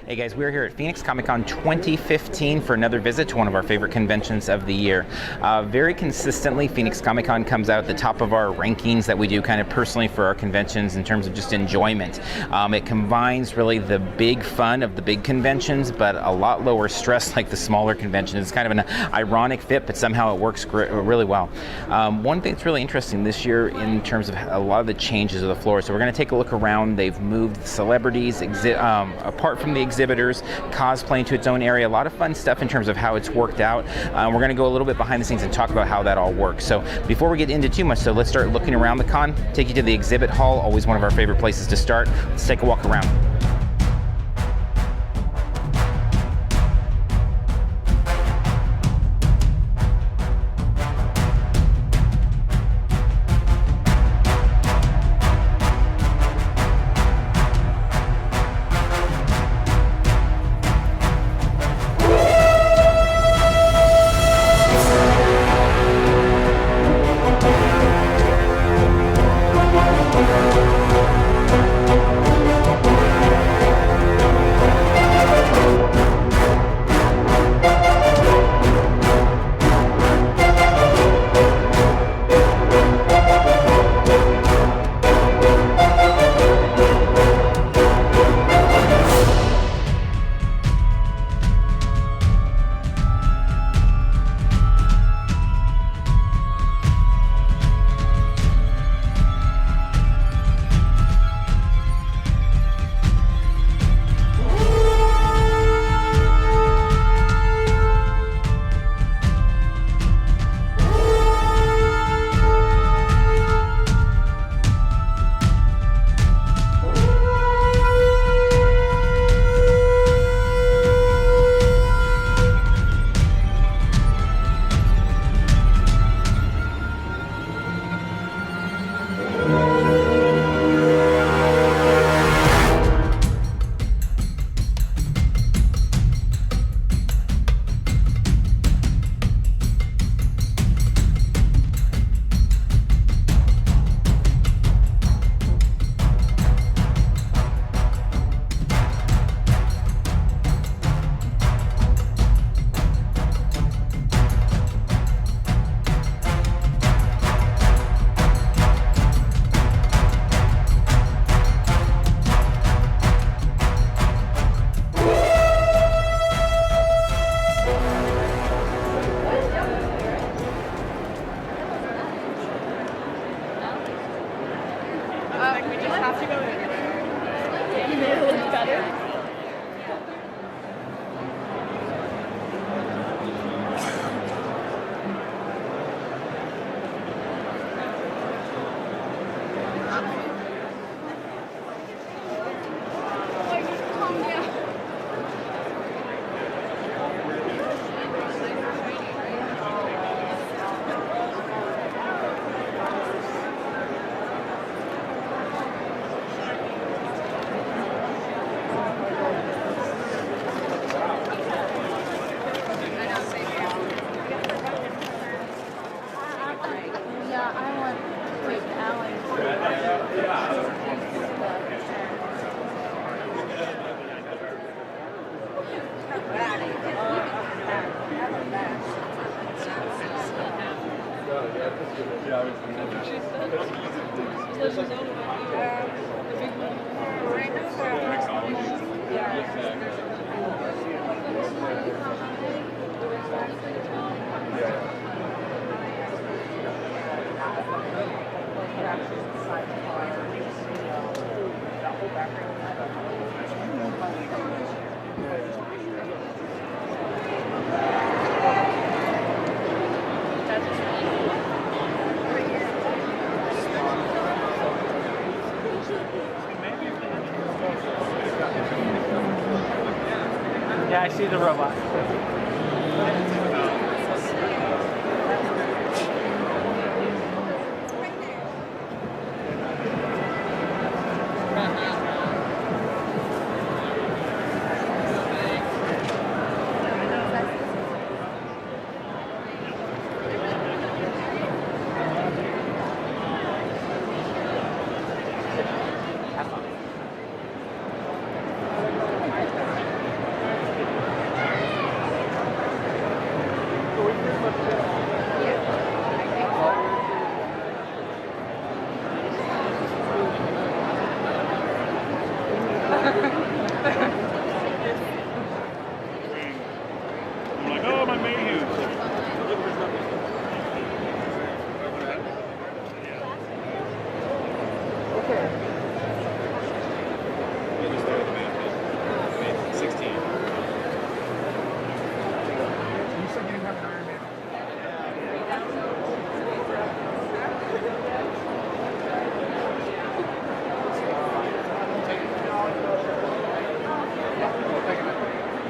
Hey guys, we're here at Phoenix Comicon 2015 for another visit to one of our favorite conventions of the year. Very consistently, Phoenix Comicon comes out at the top of our rankings that we do kind of personally for our conventions in terms of just enjoyment. It combines really the big fun of the big conventions, but a lot lower stress like the smaller conventions. It's kind of an ironic fit, but somehow it works really well. One thing that's really interesting this year in terms of a lot of the changes of the floor. So we're going to take a look around. They've moved celebrities apart from the exhibitors, cosplaying to its own area. A lot of fun stuff in terms of how it's worked out. We're going to go a little bit behind the scenes and talk about how that all works. So before we get into too much, let's start looking around the con. Take you to the exhibit hall, always one of our favorite places to start. Let's take a walk around. We just have to go anywhere. You made it look better. Yeah, I see the robot.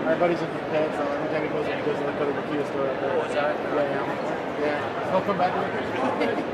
My buddy's in Japan, so every time he goes to like go to the Kia store up there. Oh, is that? Yeah. He'll come back with it.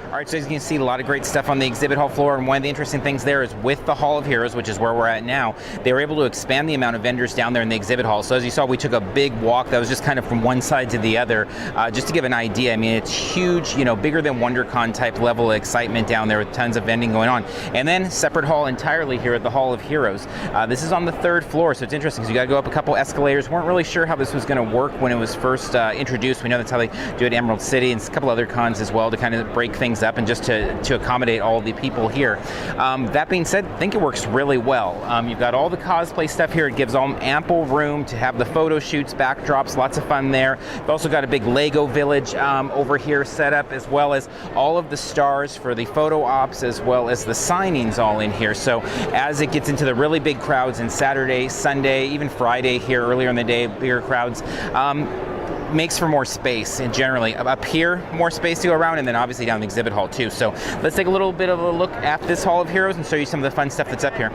All right, so as you can see, a lot of great stuff on the exhibit hall floor, and one of the interesting things there is with the Hall of Heroes, which is where we're at now, they were able to expand the amount of vendors down there in the exhibit hall. So as you saw, we took a big walk that was just kind of from one side to the other, just to give an idea. I mean, it's huge, you know, bigger than WonderCon type level of excitement down there with tons of vending going on. And then separate hall entirely here at the Hall of Heroes. This is on the 3rd floor, so it's interesting because you got to go up a couple escalators. Weren't really sure how this was going to work when it was first introduced. We know that's how they do it at Emerald City and a couple other cons as well to kind of break things up and just to accommodate all the people here. That being said, I think it works really well. You've got all the cosplay stuff here. It gives all ample room to have the photo shoots, backdrops, lots of fun there. You've also got a big Lego village over here set up, as well as all of the stars for the photo ops, as well as the signings all in here. So as it gets into the really big crowds in Saturday, Sunday, even Friday here earlier in the day, bigger crowds, makes for more space, and generally up here more space to go around, and then obviously down the exhibit hall too. So let's take a little bit of a look at this Hall of Heroes and show you some of the fun stuff that's up here.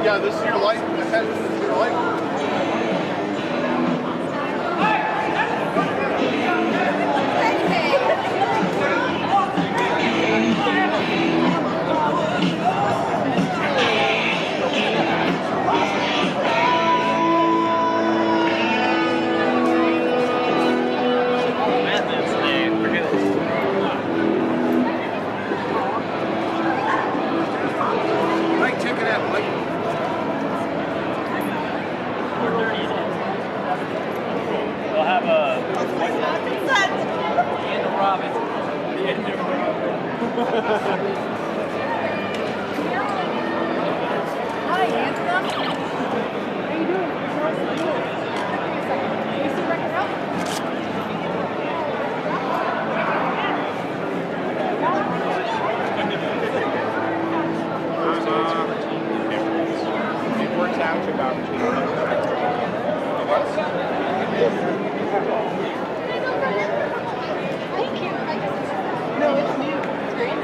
Yeah, this is your light. This is your light. Mike, check it out, Mike. We'll have a and a Robin. Hi, handsome. How you doing? Can you see record out? It works out about Thank you. No, it's new. It's great.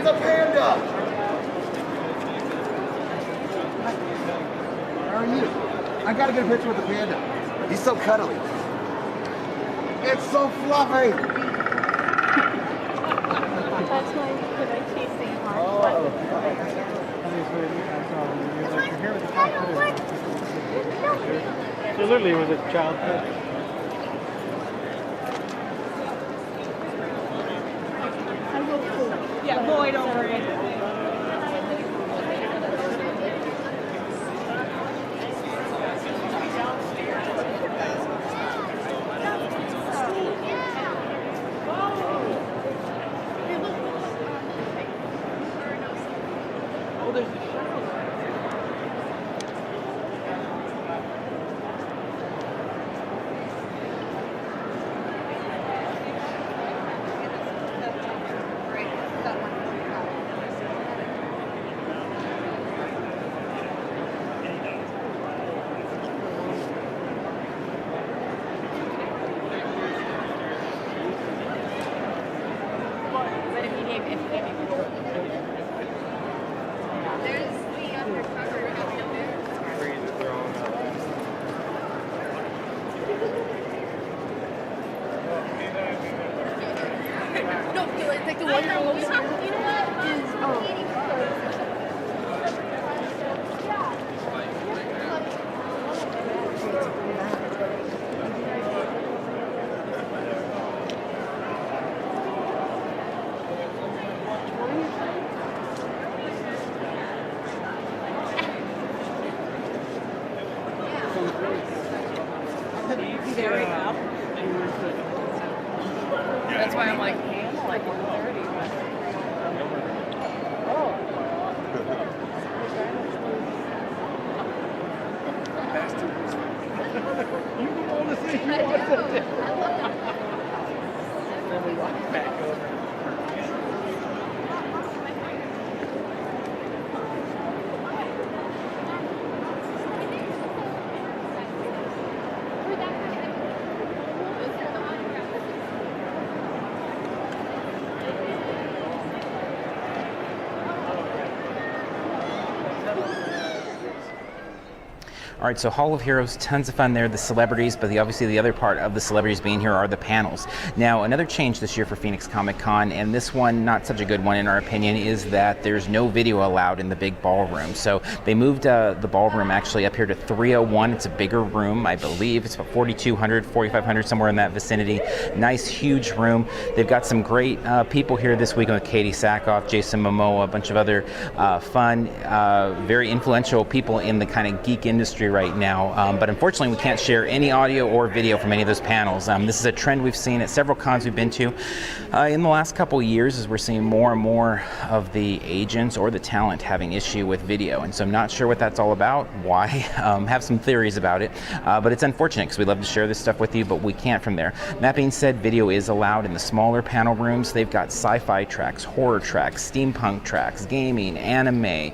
It's a panda! How are you? I gotta get a picture with the panda. He's so cuddly. It's so fluffy! That's my tasting hard. So literally, was a child. Yeah, Boyd over it. Like the one you're looking at, you know what? Is very up. That's why I'm like, I'm like 30. You want to see you want to Then we walk back over. All right, so Hall of Heroes, tons of fun there, the celebrities, but obviously the other part of the celebrities being here are the panels. Now, another change this year for Phoenix Comic Con, and this one, not such a good one in our opinion, is that there's no video allowed in the big ballroom. So they moved the ballroom actually up here to 301. It's a bigger room, I believe. It's about 4,200, 4,500, somewhere in that vicinity. Nice, huge room. They've got some great people here this week with Katie Sackhoff, Jason Momoa, a bunch of other fun, very influential people in the kind of geek industry right now, but unfortunately we can't share any audio or video from any of those panels. This is a trend we've seen at several cons we've been to in the last couple of years, as we're seeing more and more of the agents or the talent having issue with video, and so I'm not sure what that's all about, why. Have some theories about it, but it's unfortunate because we'd love to share this stuff with you, but we can't from there. That being said, video is allowed in the smaller panel rooms. They've got sci-fi tracks, horror tracks, steampunk tracks, gaming, anime,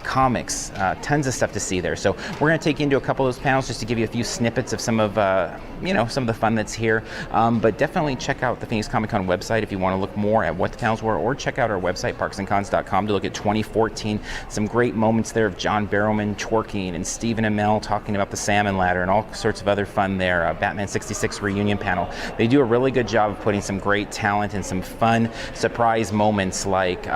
comics, tons of stuff to see there. So we're going to take into a couple of those panels just to give you a few snippets of some of some of the fun that's here, but definitely check out the Phoenix Comic Con website if you want to look more at what the panels were, or check out our website parksandcons.com to look at 2014. Some great moments there of John Barrowman twerking and Stephen Amell talking about the salmon ladder and all sorts of other fun there. Batman 66 reunion panel. They do a really good job of putting some great talent and some fun surprise moments like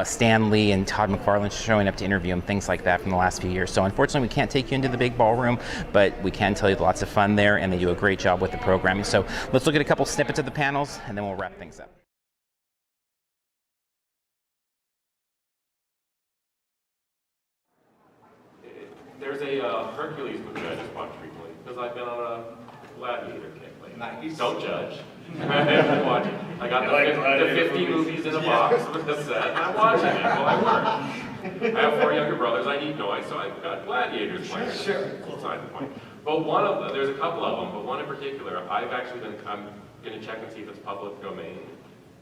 Stan Lee and Todd McFarlane showing up to interview him, things like that from the last few years. So unfortunately we can't take you into the big ballroom, but we can tell you lots of fun there, and they do a great job with the programming. So let's look at a couple snippets of the panels and then we'll wrap things up. There's a Hercules movie I just watched recently because I've been on a gladiator kick lately. Nice. Don't judge. I haven't watched it. I got the 50 movies in a box with the set, and I'm watching it while I work. I have 4 younger brothers. I need noise, so I've got gladiators playing. Sure. Beside the point. But one of them, there's a couple of them, but one in particular, I'm going to check and see if it's public domain,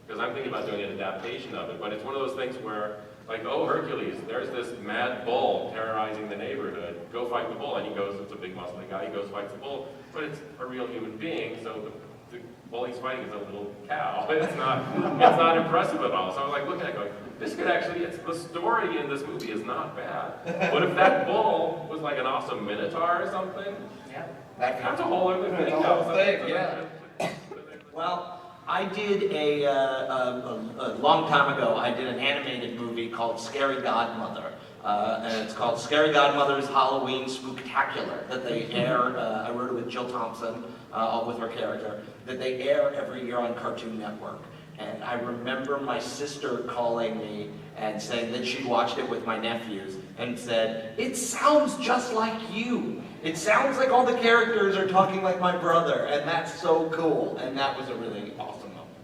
because I'm thinking about doing an adaptation of it. But it's one of those things where, like, oh, Hercules, there's this mad bull terrorizing the neighborhood. Go fight the bull. And he goes, it's a big muscly guy, he goes fights the bull, but it's a real human being, so the bull he's fighting is a little cow. It's not impressive at all. So I was like looking at it going, this could actually, the story in this movie is not bad. What if that bull was like an awesome minotaur or something? Yeah. That's a whole other thing. That's a whole thing, yeah. Well, I did a long time ago, I did an animated movie called Scary Godmother. And it's called Scary Godmother's Halloween Spooktacular, that they air, I wrote it with Jill Thompson, with her character, that they air every year on Cartoon Network. And I remember my sister calling me and saying that she watched it with my nephews and said, it sounds just like you. It sounds like all the characters are talking like my brother, and that's so cool. And that was a really awesome moment.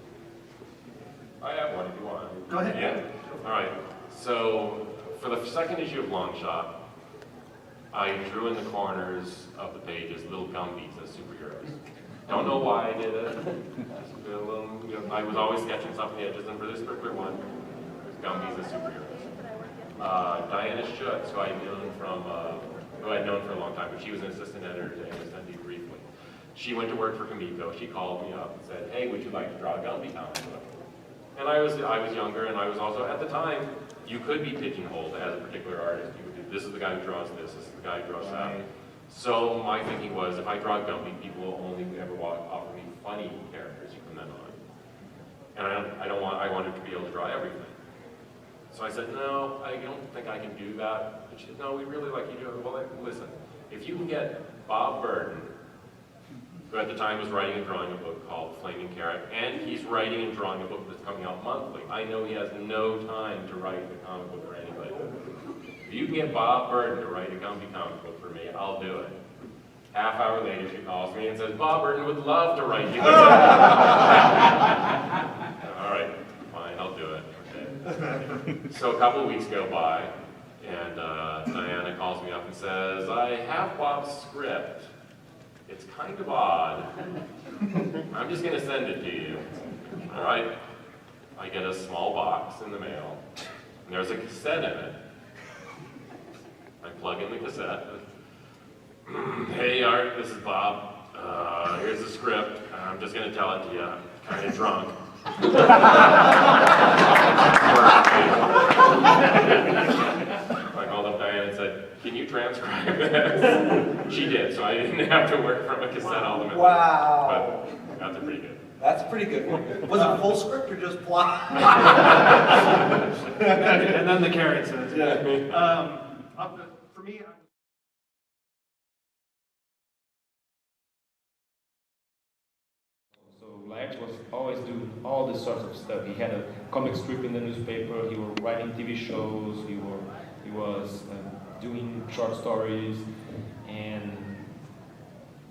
I have one if you want. Go ahead. Yeah? All right. So, for the second issue of Longshot, I drew in the corners of the pages little Gumbies as superheroes. Don't know why I did it. I was always sketching something the edges, and for this particular one, there's Gumbies as superheroes. Diana Schutz, who I'd known for a long time, but she was an assistant editor today, I was done briefly. She went to work for Comicon. She called me up and said, hey, would you like to draw a Gumby comic book? And I was younger, and I was also, at the time, you could be pigeonholed as a particular artist. You would do, this is the guy who draws this is the guy who draws that. So my thinking was, if I draw Gumby, people will only ever offer me funny characters from then on. And I wanted to be able to draw everything. So I said, no, I don't think I can do that. And she said, no, we really like you to do it. Well, listen, if you can get Bob Burton, who at the time was writing and drawing a book called Flaming Carrot, and he's writing and drawing a book that's coming out monthly. I know he has no time to write a comic book for anybody. If you can get Bob Burton to write a Gumby comic book for me, I'll do it. Half hour later, she calls me and says, Bob Burton would love to write you. All right, fine, I'll do it. Okay. So a couple of weeks go by, and Diana calls me up and says, I have Bob's script. It's kind of odd. I'm just going to send it to you. All right. I get a small box in the mail, and there's a cassette in it. I plug in the cassette. Hey, Art, this is Bob. Here's the script. I'm just going to tell it to you. I'm kind of drunk. I called up Diane and said, can you transcribe this? She did, so I didn't have to work from a cassette ultimately. Wow. But that's pretty good. That's a pretty good one. Was it full script or just plot? And then the carrot says, yeah. For me, So Lax was always doing all this sorts of stuff. He had a comic strip in the newspaper. He was writing TV shows. He was doing short stories, and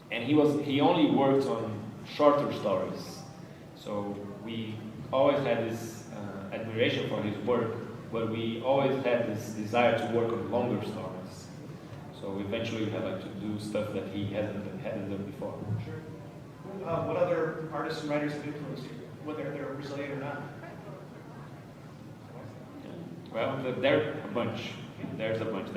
he only worked on shorter stories. So we always had this admiration for his work, but we always had this desire to work on longer stories. So eventually we had to do stuff that he hadn't done before. Sure. What other artists and writers have influenced you, whether they're Brazilian or not? Well, there are a bunch. There's a bunch.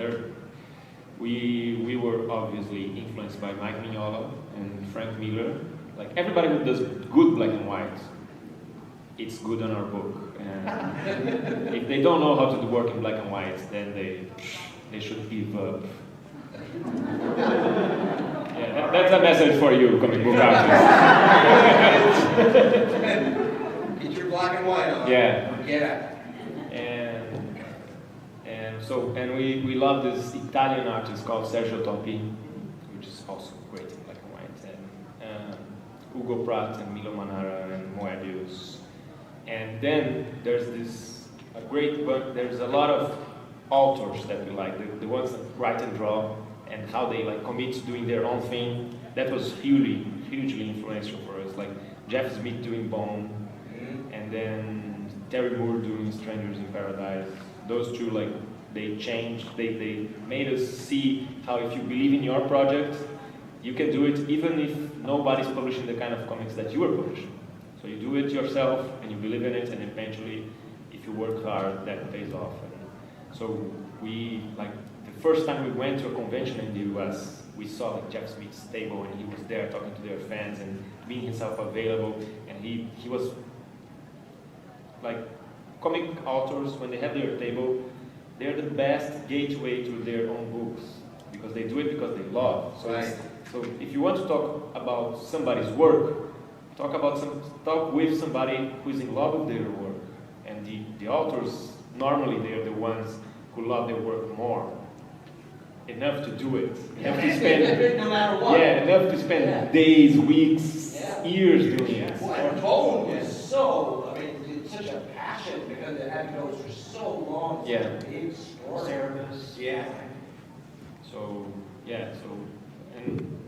We were obviously influenced by Mike Mignola and Frank Miller. Like everybody who does good black and white, it's good on our book. And if they don't know how to do work in black and white, then they should give up. Yeah, that's a message for you, comic book artists. Get your black and white on. Yeah. Yeah. And we love this Italian artist called Sergio Toppi, which is also great in black and white, and Hugo Pratt and Milo Manara and Moebius. And then there's there's a lot of authors that we like, the ones that write and draw. and how they like commit to doing their own thing. That was hugely influential for us. Like Jeff Smith doing Bone, and then Terry Moore doing Strangers in Paradise. Those two, like, they changed. They made us see how if you believe in your project, you can do it even if nobody's publishing the kind of comics that you are publishing. So you do it yourself and you believe in it, and eventually, if you work hard, that pays off. And so we, like, the first time we went to a convention in the US, we saw like Jeff Smith's table, and he was there talking to their fans and being himself available. And he was like, comic authors, when they have their table, they're the best gateway to their own books because they do it because they love. So, so if you want to talk about somebody's work, talk with somebody who's in love with their work. And the authors, normally they're the ones who love their work more. Enough to do it. Enough to spend, no matter what. Yeah, enough to spend days, weeks, years doing it. And Bone was so, I mean, it's such a passion because it had to go for so long. Yeah. It's Service. Yeah. So, yeah, and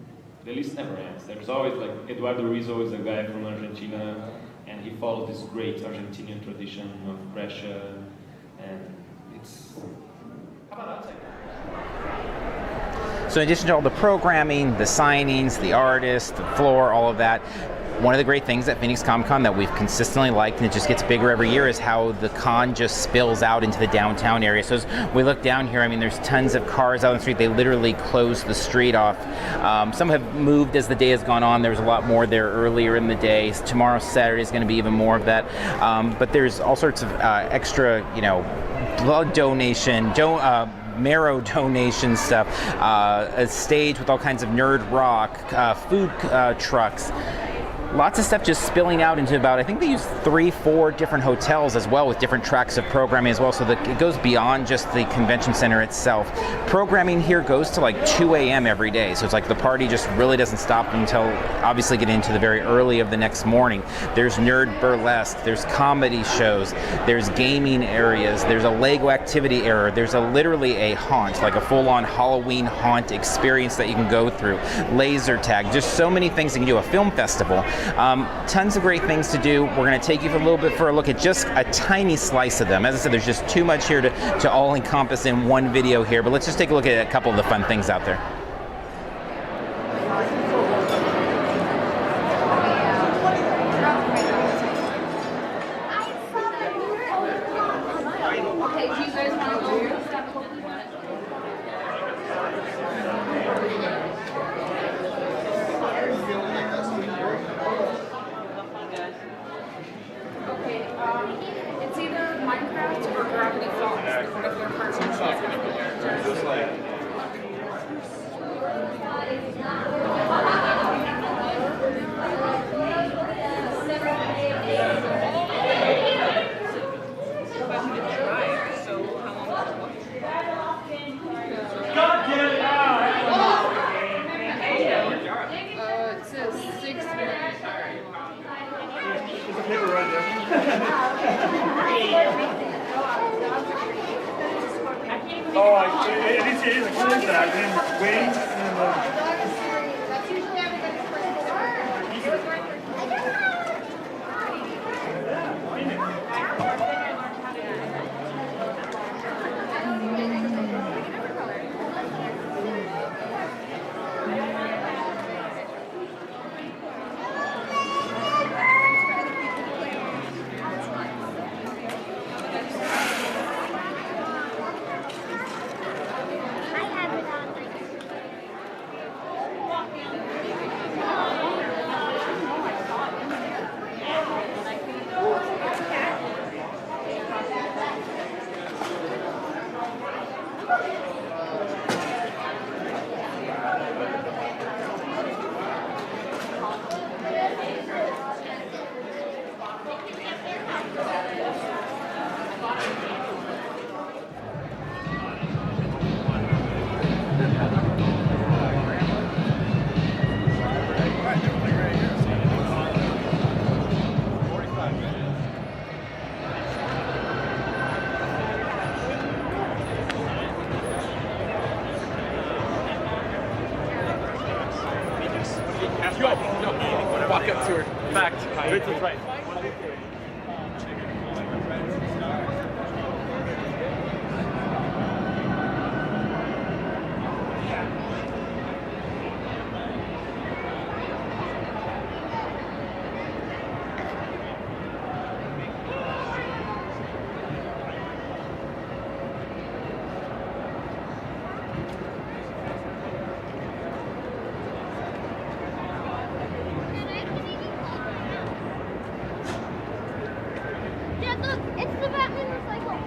the list never ends. There's always, like, Eduardo Rizzo is a guy from Argentina, and he followed this great Argentinian tradition of Brescia, and it's... How about outside? So in addition to all the programming, the signings, the artists, the floor, all of that, one of the great things at Phoenix Comicon that we've consistently liked, and it just gets bigger every year, is how the con just spills out into the downtown area. So as we look down here, I mean, there's tons of cars out on the street. They literally close the street off. Some have moved as the day has gone on. There was a lot more there earlier in the day. Tomorrow, Saturday, is going to be even more of that. But there's all sorts of extra, blood donation, marrow donation stuff, a stage with all kinds of nerd rock, food trucks. Lots of stuff just spilling out into about, I think they use 3-4 different hotels as well with different tracks of programming as well, so that it goes beyond just the convention center itself. Programming here goes to like 2 a.m. every day, so it's like the party just really doesn't stop until obviously get into the very early of the next morning. There's nerd burlesque, there's comedy shows, there's gaming areas, there's a Lego activity area, there's literally a haunt, like a full-on Halloween haunt experience that you can go through, laser tag, just so many things you can do, a film festival. Tons of great things to do. We're going to take you for a little bit for a look at just a tiny slice of them. As I said, there's just too much here to all encompass in one video here, but let's just take a look at a couple of the fun things out there. Okay, do you guys want to go? Okay, it's either Minecraft or Gravity Falls. If they're cartoons. Just like, It says 6 minutes. paper right Oh, I didn't see it. I couldn't that. And then wait, That's usually everybody's first word. Vincent's right. Dad, look, it's the Batman recycle.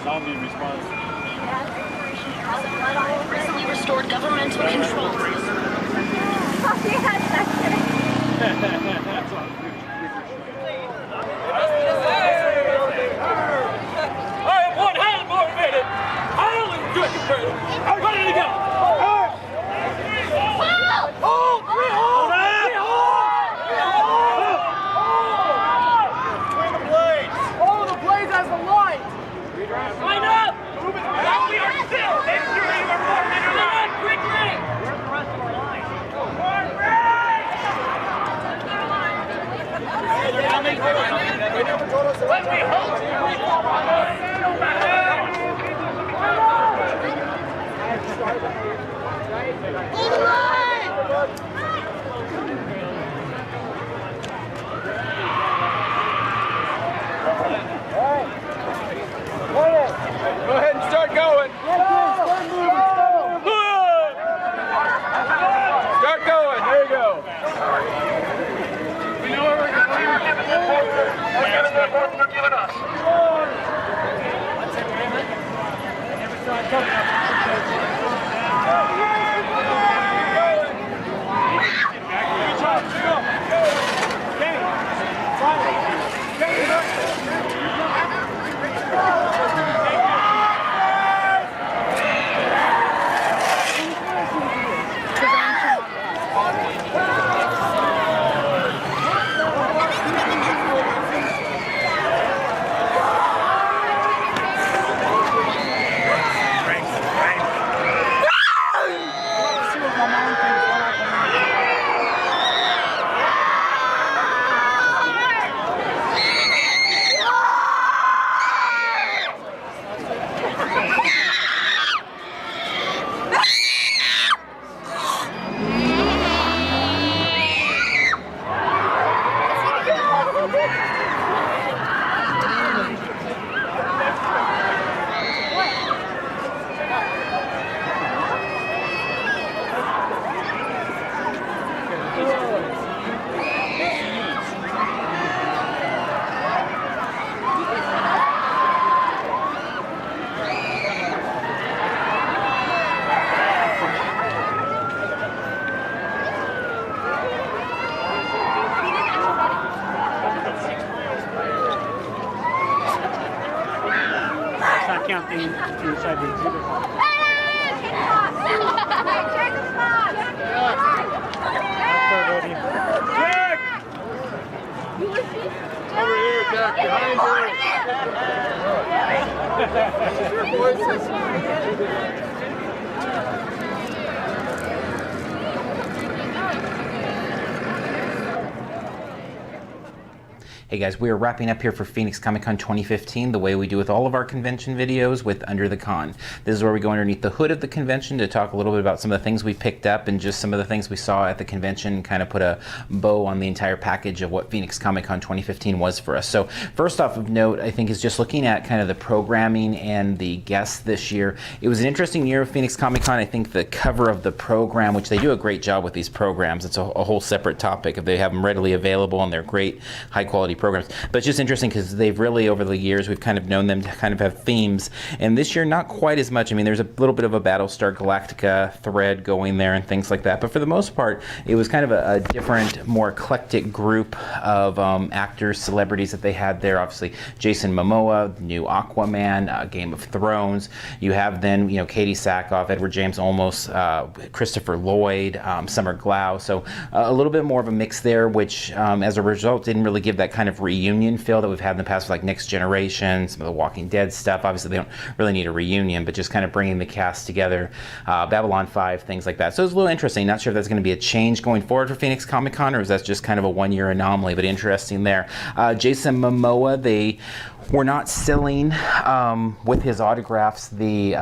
Zombie response. Recently restored governmental control. That's all. I am one hell motivated, highly good. Ready to go. Hold! Hold! Where the blades? Oh, the blades has the light! Line up! Now we are still entering our forward line quickly! Where's the rest of our line? counting inside the exhibit hall. Jack! Over here, Jack, behind you. Your voices. Hey guys, we are wrapping up here for Phoenix Comicon 2015 the way we do with all of our convention videos with Under the Con. This is where we go underneath the hood of the convention to talk a little bit about some of the things we picked up and just some of the things we saw at the convention, kind of put a bow on the entire package of what Phoenix Comicon 2015 was for us. So first off of note, I think is just looking at kind of the programming and the guests this year. It was an interesting year of Phoenix Comicon. I think the cover of the program, which they do a great job with these programs, it's a whole separate topic if they have them readily available and they're great high quality programs. But it's just interesting because they've really, over the years, we've kind of known them to kind of have themes. And this year, not quite as much. I mean, there's a little bit of a Battlestar Galactica thread going there and things like that. But for the most part, it was kind of a different, more eclectic group of actors, celebrities that they had there. Obviously, Jason Momoa, new Aquaman, Game of Thrones. You have then, you know, Katie Sackhoff, Edward James Olmos, Christopher Lloyd, Summer Glau. So a little bit more of a mix there, which as a result didn't really give that kind of reunion feel that we've had in the past with like Next Generation, some of the Walking Dead stuff. Obviously they don't really need a reunion, but just kind of bringing the cast together, Babylon 5, things like that. So it's a little interesting. Not sure if that's going to be a change going forward for Phoenix Comic Con, or is that just kind of a one-year anomaly, but interesting there. Jason Momoa, they were not selling with his autographs the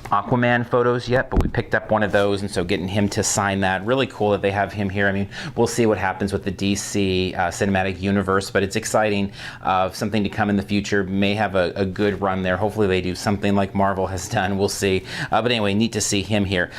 Aquaman photos yet, but we picked up one of those, and so getting him to sign that, really cool that they have him here. I mean, we'll see what happens with the DC cinematic universe, but it's exciting. Something to come in the future, may have a good run there. Hopefully they do something like Marvel has done, we'll see. But anyway, neat to see him here.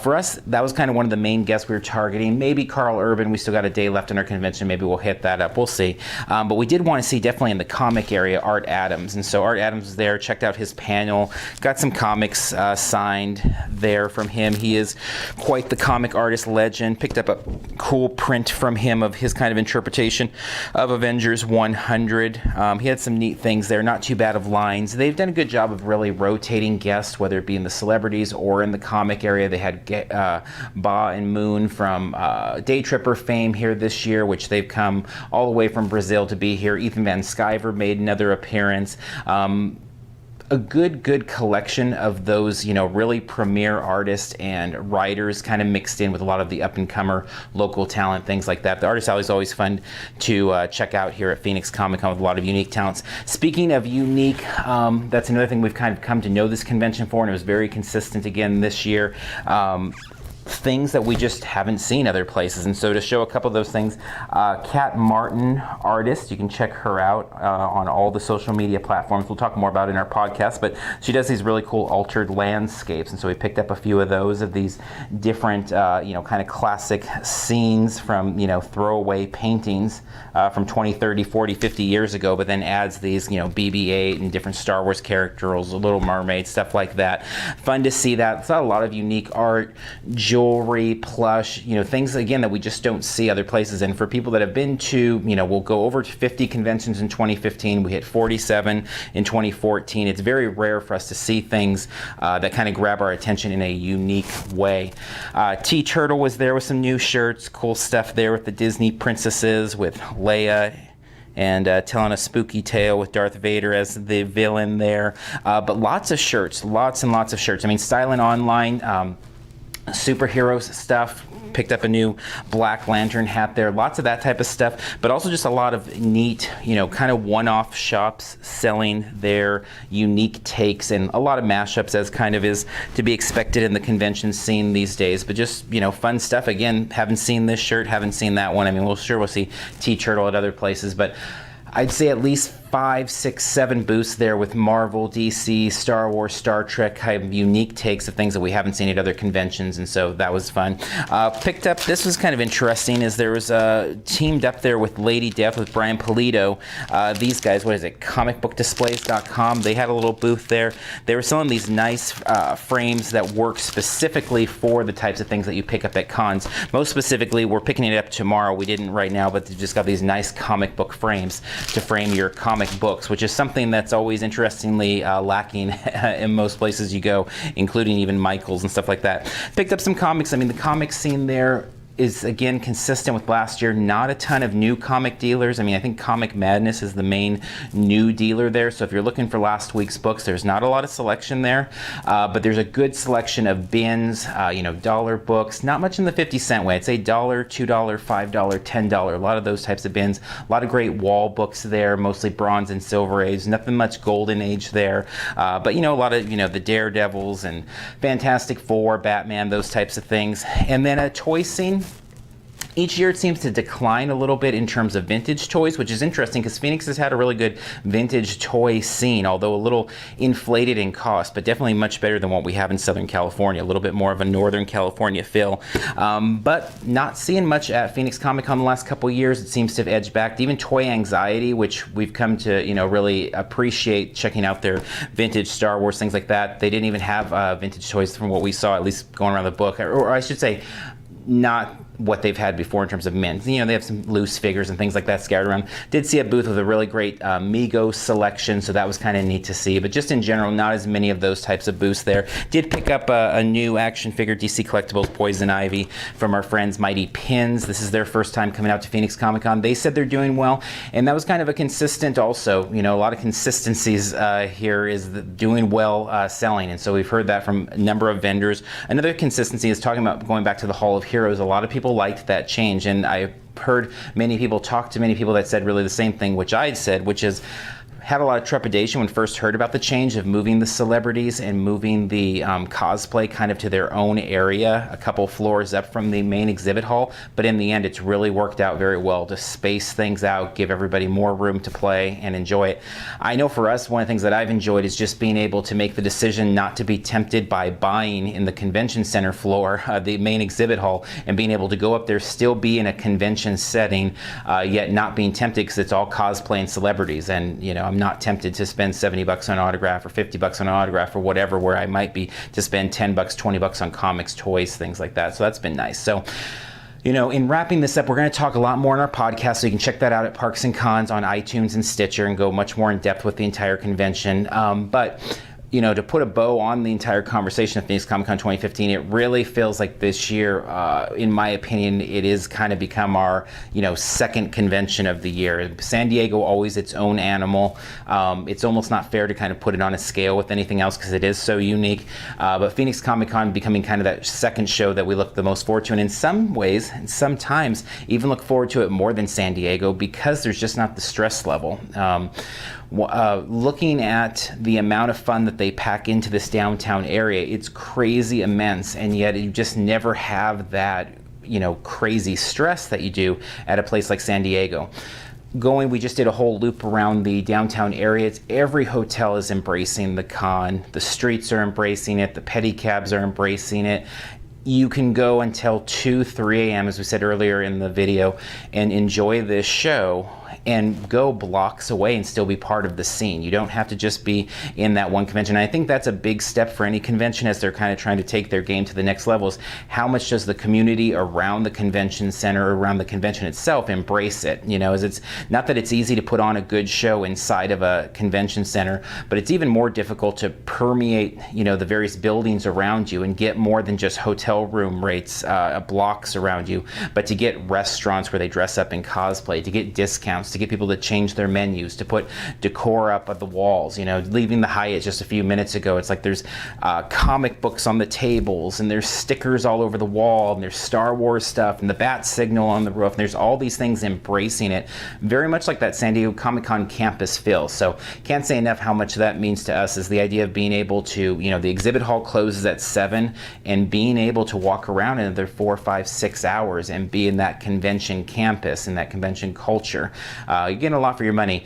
For us, that was kind of one of the main guests we were targeting. Maybe Carl Urban, we still got a day left in our convention, maybe we'll hit that up, we'll see. But we did want to see, definitely in the comic area, Art Adams, and so Art Adams was there, checked out his panel, got some comics signed there from him. He is quite the comic artist legend. Picked up a cool print from him of his kind of interpretation of Avengers 100. He had some neat things there, not too bad of lines. They've done a good job of really rotating guests, whether it be in the celebrities or in the comic area. They had Ba and Moon from Day Tripper fame here this year, which they've come all the way from Brazil to be here. Ethan Van Sciver made another appearance. A good collection of those, you know, really premier artists and writers kind of mixed in with a lot of the up-and-comer local talent, things like that. The artist alley is always fun to check out here at Phoenix Comic Con with a lot of unique talents. Speaking of unique, that's another thing we've kind of come to know this convention for, and it was very consistent again this year. Things that we just haven't seen other places, and so to show a couple of those things, Kat Martin, artist, you can check her out on all the social media platforms. We'll talk more about it in our podcast, but she does these really cool altered landscapes, and so we picked up a few of those, of these different you know, kind of classic scenes from, you know, throwaway paintings from 20, 30, 40, 50 years ago, but then adds these, you know, BB-8 and different Star Wars characters, Little Mermaid, stuff like that. Fun to see that. It's a lot of unique art, jewelry, plush, you know, things again that we just don't see other places. And for people that have been to, you know, we'll go over to 50 conventions in 2015. We hit 47 in 2014. It's very rare for us to see things that kind of grab our attention in a unique way. T-Turtle was there with some new shirts, cool stuff there with the Disney princesses, with Leia and telling a spooky tale with Darth Vader as the villain there. But lots of shirts, lots and lots of shirts. I mean, Styling Online, superheroes stuff, picked up a new Black Lantern hat there, lots of that type of stuff, but also just a lot of neat, you know, kind of one-off shops selling their unique takes, and a lot of mashups, as kind of is to be expected in the convention scene these days. But just, you know, fun stuff. Again, haven't seen this shirt, haven't seen that one. I mean, we'll see T-Turtle at other places, but I'd say at least 5, 6, 7 booths there with Marvel, DC, Star Wars, Star Trek, kind of unique takes of things that we haven't seen at other conventions, and so that was fun. Picked up, this was kind of interesting, is there was teamed up there with Lady Death, with Brian Pulido. These guys, what is it, comicbookdisplays.com, they had a little booth there. They were selling these nice frames that work specifically for the types of things that you pick up at cons. Most specifically, we're picking it up tomorrow. We didn't right now, but they just got these nice comic book frames to frame your comic comic books, which is something that's always interestingly lacking in most places you go, including even Michael's and stuff like that. Picked up some comics. I mean, the comic scene there is again consistent with last year. Not a ton of new comic dealers. I mean, I think Comic Madness is the main new dealer there. So if you're looking for last week's books, there's not a lot of selection there, but there's a good selection of bins, dollar books. Not much in the 50-cent way. I'd say $1, $2, $5, $10. A lot of those types of bins. A lot of great wall books there, mostly Bronze and Silver Age. Nothing much Golden Age there, but a lot of the Daredevils and Fantastic Four, Batman, those types of things. And then a toy scene. Each year it seems to decline a little bit in terms of vintage toys, which is interesting because Phoenix has had a really good vintage toy scene, although a little inflated in cost, but definitely much better than what we have in Southern California, a little bit more of a Northern California feel. But not seeing much at Phoenix Comic-Con the last couple of years. It seems to have edged back. Even Toy Anxiety, which we've come to really appreciate checking out their vintage Star Wars, things like that. They didn't even have vintage toys from what we saw, at least going around the book, or I should say, not what they've had before in terms of mints. They have some loose figures and things like that scattered around. Did see a booth with a really great Mego selection, so that was kind of neat to see. But just in general, not as many of those types of booths there. Did pick up a new action figure, DC Collectibles Poison Ivy, from our friends Mighty Pins. This is their first time coming out to Phoenix Comic-Con. They said they're doing well, and that was kind of a consistent also. A lot of consistencies here is doing well selling, and so we've heard that from a number of vendors. Another consistency is talking about going back to the Hall of Heroes. A lot of people liked that change, and I heard talk to many people that said really the same thing which I said, which is had a lot of trepidation when first heard about the change of moving the celebrities and moving the cosplay kind of to their own area, a couple floors up from the main exhibit hall. But in the end, it's really worked out very well to space things out, give everybody more room to play and enjoy it. I know for us, one of the things that I've enjoyed is just being able to make the decision not to be tempted by buying in the convention center floor, the main exhibit hall, and being able to go up there, still be in a convention setting, yet not being tempted because it's all cosplay and celebrities. And, I'm not tempted to spend $70 on an autograph or $50 on an autograph or whatever, where I might be to spend $10, $20 on comics, toys, things like that. So that's been nice. So, in wrapping this up, we're going to talk a lot more on our podcast, so you can check that out at Parks and Cons on iTunes and Stitcher and go much more in depth with the entire convention. But to put a bow on the entire conversation of Phoenix Comic-Con 2015, it really feels like this year, in my opinion, it is kind of become our, second convention of the year. San Diego, always its own animal. It's almost not fair to kind of put it on a scale with anything else because it is so unique. But Phoenix Comic-Con becoming kind of that second show that we look the most forward to, and in some ways, and sometimes even look forward to it more than San Diego because there's just not the stress level. Looking at the amount of fun that they pack into this downtown area, it's crazy immense, and yet you just never have that, crazy stress that you do at a place like San Diego. We just did a whole loop around the downtown area. Every hotel is embracing the con. The streets are embracing it. The pedicabs are embracing it. You can go until 2, 3 a.m., as we said earlier in the video, and enjoy this show and go blocks away and still be part of the scene. You don't have to just be in that one convention. And I think that's a big step for any convention as they're kind of trying to take their game to the next level, is how much does the community around the convention center, around the convention itself, embrace it? As it's not that it's easy to put on a good show inside of a convention center, but it's even more difficult to permeate, the various buildings around you and get more than just hotel room rates, blocks around you, but to get restaurants where they dress up in cosplay, to get discounts, to get people to change their menus, to put decor up at the walls. Leaving the Hyatt just a few minutes ago, it's like there's comic books on the tables, and there's stickers all over the wall, and there's Star Wars stuff, and the bat signal on the roof, and there's all these things embracing it, very much like that San Diego Comic-Con campus feel. So can't say enough how much that means to us, is the idea of being able to, the exhibit hall closes at 7, and being able to walk around another 4, 5, 6 hours and be in that convention campus, in that convention culture. You're getting a lot for your money.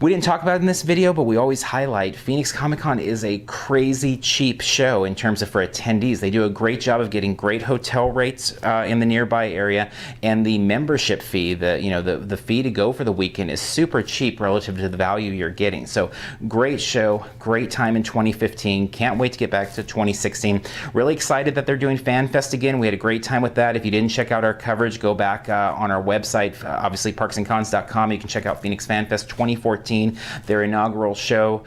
We didn't talk about it in this video, but we always highlight Phoenix Comic-Con is a crazy cheap show in terms of for attendees. They do a great job of getting great hotel rates in the nearby area, and the membership fee, the fee to go for the weekend, is super cheap relative to the value you're getting. So great show, great time in 2015. Can't wait to get back to 2016. Really excited that they're doing FanFest again. We had a great time with that. If you didn't check out our coverage, go back on our website, obviously parksandcons.com. You can check out Phoenix FanFest 2014. 2015, their inaugural show.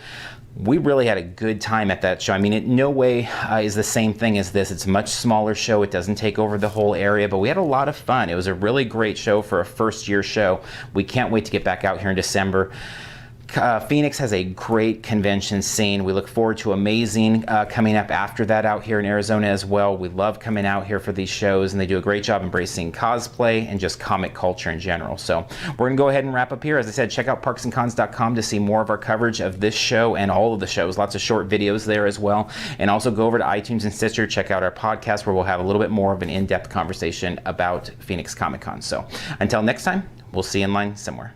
We really had a good time at that show. I mean, it no way is the same thing as this. It's a much smaller show. It doesn't take over the whole area, but we had a lot of fun. It was a really great show for a first-year show. We can't wait to get back out here in December. Phoenix has a great convention scene. We look forward to amazing coming up after that out here in Arizona as well. We love coming out here for these shows, and they do a great job embracing cosplay and just comic culture in general. So we're going to go ahead and wrap up here. As I said, check out parksandcons.com to see more of our coverage of this show and all of the shows. Lots of short videos there as well. And also go over to iTunes and Stitcher, check out our podcast where we'll have a little bit more of an in-depth conversation about Phoenix Comic Con. So until next time, we'll see you in line somewhere.